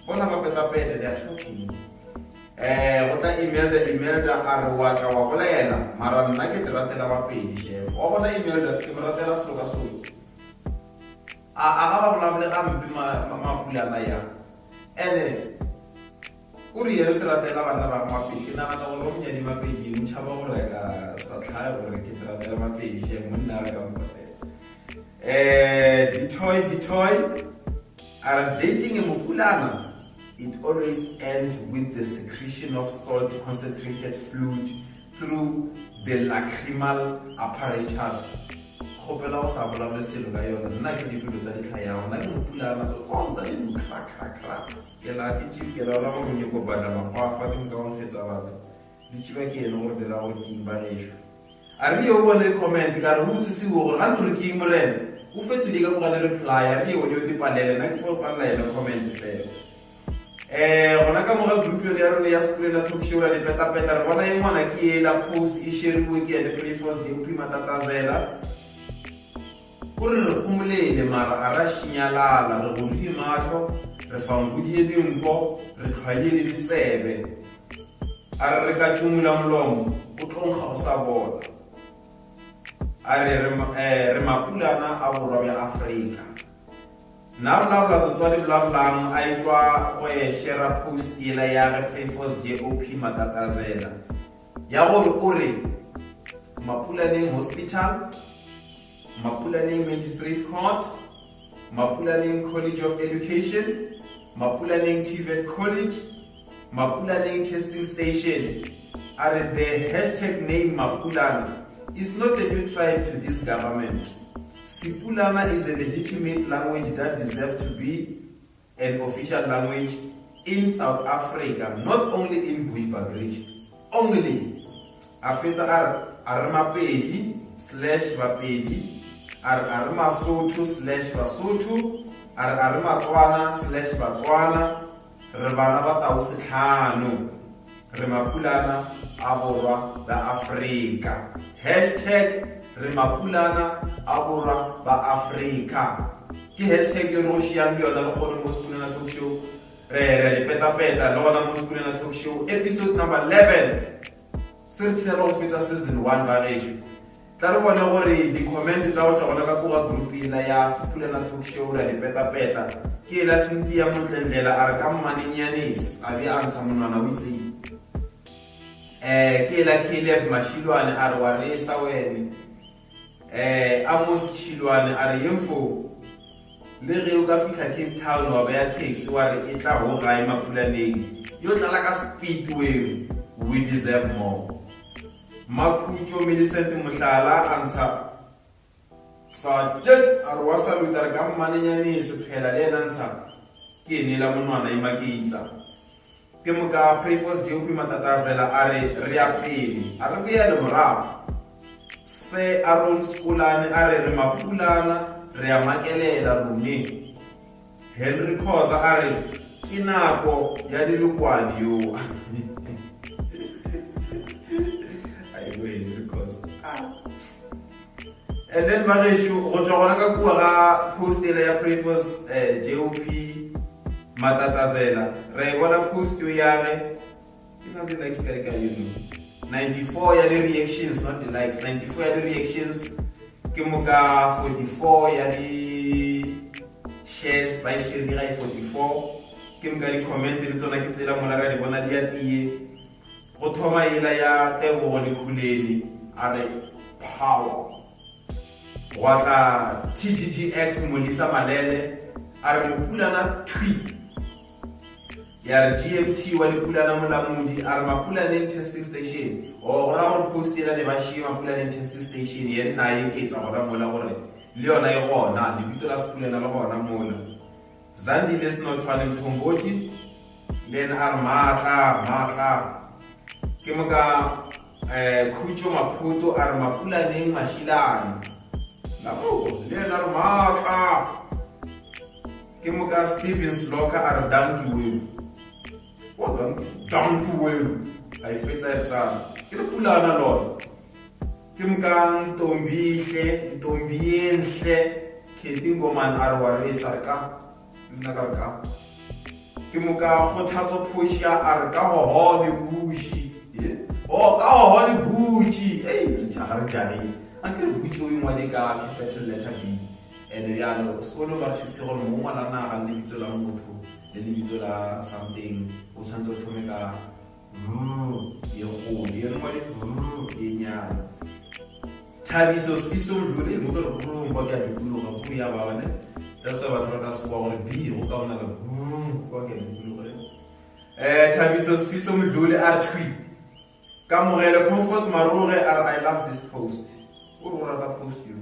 bona ba petapeta they are talking wata email da arwaka wa bolela mara nna ke tratela ba pedi she o bona email da ke ratela selo ka so a ga ba bona gampe mapulana ya ene uri ye tratela bana ba mapedi na ga go ronya di mapedi mo tshaba go reka sa tlhae gore ke tratela mapedi she monna ga ka mpate ditoy are dating a mopulana. It always ends with the secretion of salt concentrated fluid through the lacrimal apparatus. Khopela o sa bola le selo ka yona nna ke dipelo tsa ditlhaya ona le mopulana go tsontsha le krakrakra ke la ke tshi ke la go nye go bana ma fa fa ke ka o fetsa batho di tšiba ke ene gore de la go timba lesho a re yo bone comment ka re botse se go gore ga ntse re ke imrene o fetile ka go ga reply a re yo di panele na ke fo pa line comment fela gona ka moga group ya rona ya sekolo na talk show le petapeta re bona e ngwana ke la post e share-iwe ke ya Prefos Jopi Matatazela gore re gomolele mara a ra shinyalala re go di matlo re fa ngudi dimpo re khanye le ditsebe a re ka tumula molomo o tlongga go sa bona a re mapulana a borwa ya Afrika na bla tsotswadi blang a itswa go e share post ela ya Prefos Jopi Matatazela ya gore o re Mapulaneng Hospital, Mapulaneng Magistrate Court, Mapulaneng College of Education, Mapulaneng TVET College, Mapulaneng Testing Station are the hashtag name Mapulana is not a new tribe to this government. Sipulana is a legitimate language that deserves to be an official language in South Africa, not only in Bushbuckridge. Only. Afetsa are Mapedi / Bapedi, are Masotho / Basotho, are Matswana / Batswana, re bana ba tau setlhano, re Mapulana a borwa ba Afrika. Hashtag re Mapulana a borwa ba Afrika. Ke hashtag e Russian le yona le gone mo sekolong talk show. Re peta le gona mo sekolong talk show episode number 11. Sertifela go fetsa season 1 ba resho. Tla re bona gore di comment tsa go tswa gona ka go group ena ya sekolong talk show re peta ke la Cynthia Motlendlela a re ka mmanenyanis a be a ntsha monwana o itse ke la Caleb Mashilwane a re wa resa wene Amos Chilwane a re yemfo le ge o ka fitla Cape Town wa ba ya taxi wa re e tla go gae Mapulaneng yo tlala ka speedway. We deserve more. Makucho Millicent Muhlala answer Sergeant Arwasa Luther Gammaniani Sepela Lenansa Kenila Munwana Imakita Kemuka Prefos Jopi Matatazela Are Riapini Arabia de Mora Se Aron Skulani Are Mapulana Riamakelela Runi Henry Koza Are Kinako Yadilukwani yo and then Mareshu, Rotoraka Kura post ya Prefos Jopi Matatazela. Revona post to Yare. You know the likes you know. 94 ya the reactions, not the likes. 94 ya the reactions. ke mo ka 44 ya di shares ba share ga 44 ke mo ka di comment le tsona ke tsela mola ra di bona di atie go thoma ela ya Tebogo le Khuleni are power watla TGGX Molisa Malele are mopulana twi ya GMT wa le pulana molamodi are mapulana testing station o ra go postela le ba shima mapulana testing station ye na e etsa go mola gore le yona e gona le bitso la sepulana le gona mola Zandi les not one Mphongoti then are matla ke moka Khucho Maputo are mapulaneng mashilane Leonard Maka ke moka Stevens Locker are donkey wheel I fetsa etsana ke le pulana lona ke moka Ntombienhle Ketingoman are waresa ka nna ka ke moka Kgothatso Phosha are ka ho le bushi ka ho le bushi re jare anke re butse o ingwale ka capital letter B and yalo sekolo ba shutse gore mo ngwana na ga le bitso la motho le bitso la something o tshwanetse o thome ka ye go le ngwale ye nyana Thabiso Sifiso Mdluli mo go re mo ka dikulo ga go ya ba bana that's why ba tla se go gore B go ka ona le go ka dikulo Thabiso Sifiso Mdluli R2 Kamogele Comfort Marore I love this post o rata post yo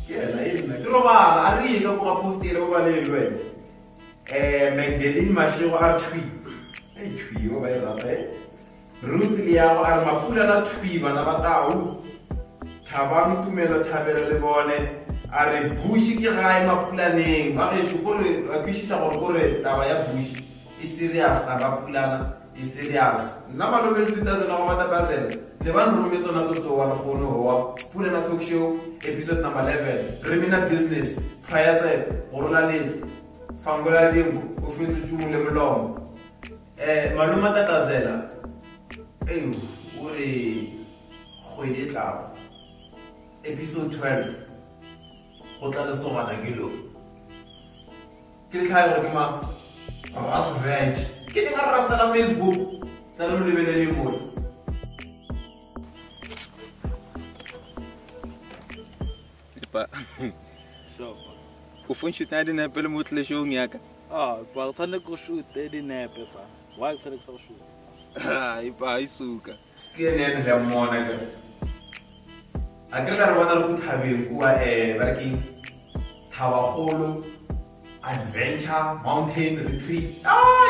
ke ena ena ke robala a re ka go post ile o ba le lwe Magdalene Mashego a tweet o ba rata Ruth Liago a mapula na twi bana ba tau Thabang Tumelo Thabelo le bone a re bushi ke gae mapulaneng ba ge shukole a kwishisha gore taba ya bushi e serious taba pulana e serious nna malome 2000 go matatazela le ba nrome tsona tsotso wa gono wa Spulana Talk Show episode number 11 Remina Business phayatse go rola le fangola le o fetse tsumo le molomo malome matatazela o re go ile tla episode 12 go tla le sogana ke lo ke le tlhae gore ke ma ras veg ke di nga rasa la Facebook tla re lebelele mo pa So, o fontshe tna di nepe le mo tle show nyaka ba tsane go shoot di nepe pa. Why tsane go shoot? ai pa isuka ke nene le mona ke a ke la re bona re go thabeng kwa ba re ke Thawagolo Adventure Mountain Retreat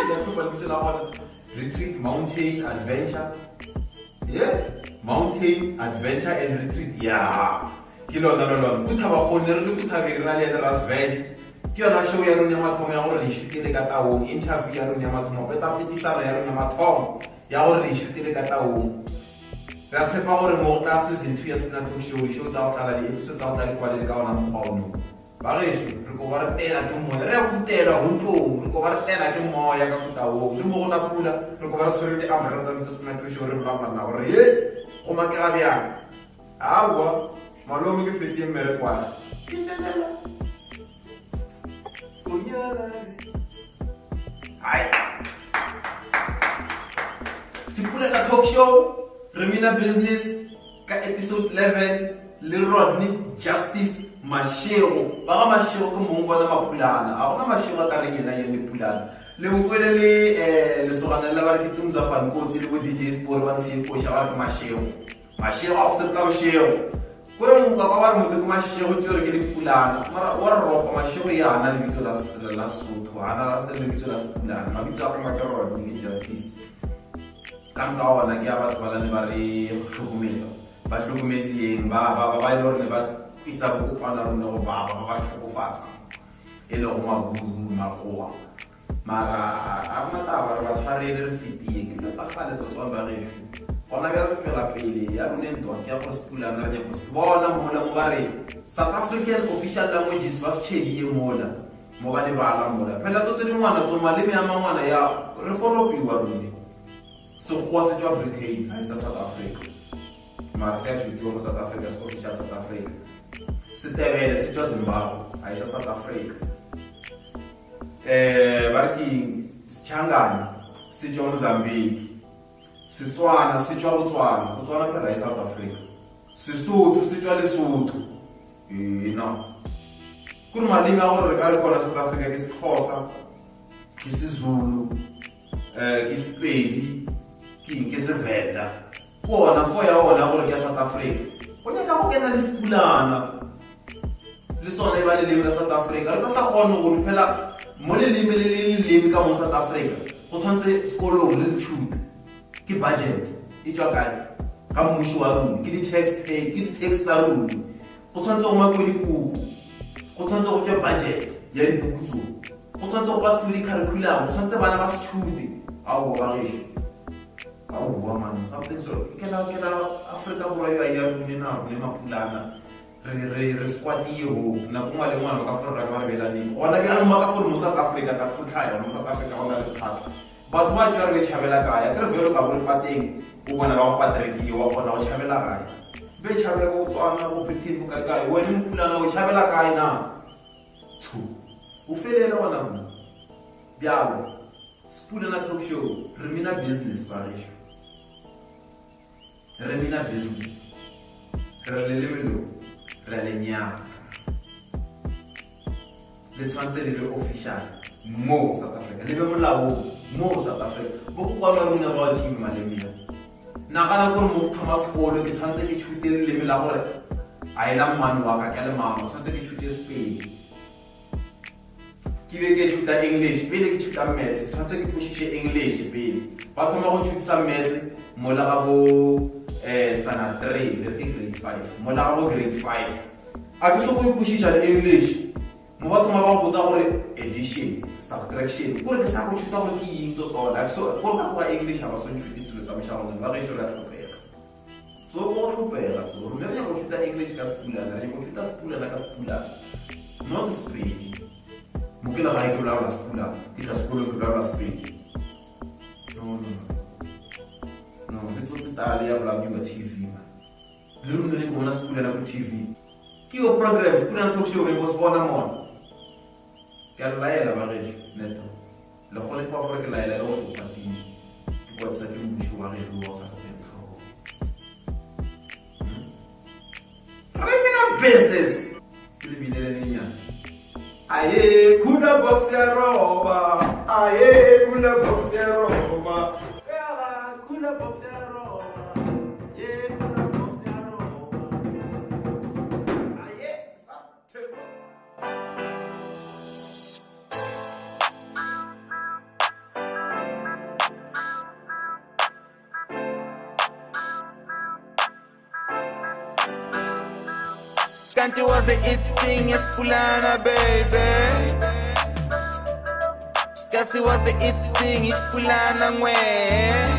le go ba le bona Retreat Mountain Adventure Mountain Adventure and Retreat kilo na lolo go Thawagolo re le go thabeng ra le Las Vegas ke yona show ya rona mathomo ya gore le shutile ka taong interview ya rona ya mathomo peta petisano ya rona mathomo ya gore le shutile ka taong ra tshepa gore mo ka season 2 ya Spulana Talk Show tsa go tla le episode tsa go tla le kwa le ka ona mogauno ba re re go ba re tela ke mo re go tela go ntlong re go ba re tela ke mo ya ka taong le mo go na pula re go ba re tshwere di amara tsa Spulana Talk Show re ba bana gore go makega bjang awa malome ke fetse mmere kwa Hi. Spulana Talk Show, Remina Business, ka episode 11, le Rodney Justice Mashego. Ba Mashego ke mo ngwana mapulana. A bona Mashego ka re yena ye lepulana. Le ukwele le sogana la ba re kitumza fan kotsi le bo DJ Sport ba ntse ko sha ba ke Mashego. Mashego a se ka Mashego. Kore mo ka ba re mo ke Mashego tsore ke lepulana. Mara wa ropa Mashego ya ana le bitso la Sotho. Ana la se le bitso la Spulana. Mabitso a re ka Rodney Justice. Kam ka ona ke ya batho ba le ba re hlokometsa ba hlokometseng ba ile gore ba isa go tswana rona go ba hlokofatsa e le go mabudu magoa mara a rona taba re ba tshwarele re fetile ke tsa gale tsa tswana ba re gona ga re fela pele ya rona ntwa ke ya go Spulana re go se bona mola mo ba re South African official languages ba se tshedile mola mo ba le bala mola phela tso di ngwana tso maleme ya mangwana ya re folopiwa rona so go se jwa Britain ha isa South Africa mara se a tshutiwa mo South Africa se official South Africa Setebele se tswa Zimbabwe a isa South Africa. Ba re ke Sichangani se tswa Mozambique. Setswana se tswa Botswana, Botswana phela a South Africa. Sesotho se tswa Lesotho. No. Kuri malimi a gore re ka re kona South Africa ke Xhosa, ke Zulu, ke Sepedi, ke Sevenda. Kona fo ya ona gore ke South Africa. O nyaka go kena le sepulana. Le sona e ba le lemi la South Africa. Re ka sa kgone gore phela mo le lemi ka mo South Africa. Go tshwantse sekolong le thuto. Ke budget e tswa kae? Ka mmuso wa rona, ke di tax tsa rona. Go tshwantse go makwe dipuku. Go tshwantse go tswe budget ya dipuku tso. Go tshwantse go ba se di curriculum, go tshwantse bana ba se thuti. Ao ba gesho. Ao bua man, something so. Ke la Africa borwa ya rona le mapulana. Re squati ho na kuma le ngwana ka fora ka babelani. Ona ke a maka for mo South Africa ka Africa mo South Africa ona le thata. Batho ba tswa re tshabela kaya, ke re velo ka bole pateng. O bona ba patriki wa gona o tshabela kae. Be tshabela go tswana go phethini ka kae. Wena mpulana o tshabela kae na? Tshu. O felela bona mo. Bialo. Spulana talk show, Remina business variation. Remina business. Relemelo. Relenya. Le tshwantse le official mo South Africa. Le be molao mo South Africa. Bo go kwa rona ba team malemia. Na kana gore mo thama sekolo ke tshwantse ke thute le lemela gore a ena mmane wa ka le mama tshwantse ke thute Sepedi. Ke be ke thuta English pele ke thuta Maths tshwantse ke pushitse English pele. Ba thoma go thuta Maths mo la ga bo standard 3 le grade 5 mo la ga bo grade 5. A ke so go pushitsa English mo ba thoma ba go botsa gore addition subtraction gore ke sa go thuta gore ke eng tso tsona so gore ka go English ha ba so ntshwiti selo tsa mshalo ba re shora tlhopela so go tlhopela so re ne go thuta English ka sepulana re go thuta sepulana ka sepulana not Sepedi mo ke la ga ke la sepulana ke tla sekolo ke la Sepedi no let's tale ya bla ke TV le rona le bona sepulana ku TV ke o program sepulana talk show re go spona mo ke laela ba re neto le go le fa ke laela le go patini ke go tsa ke mmuso wa re go sa tsentro Remina business ke le binele nya aye kuna box ya roba aye kuna box ya roba ya kuna box ya roba ye kuna box ya roba aye stop Kanti was the it thing is Pulana, baby. Kasi was the it thing is Pulana, way.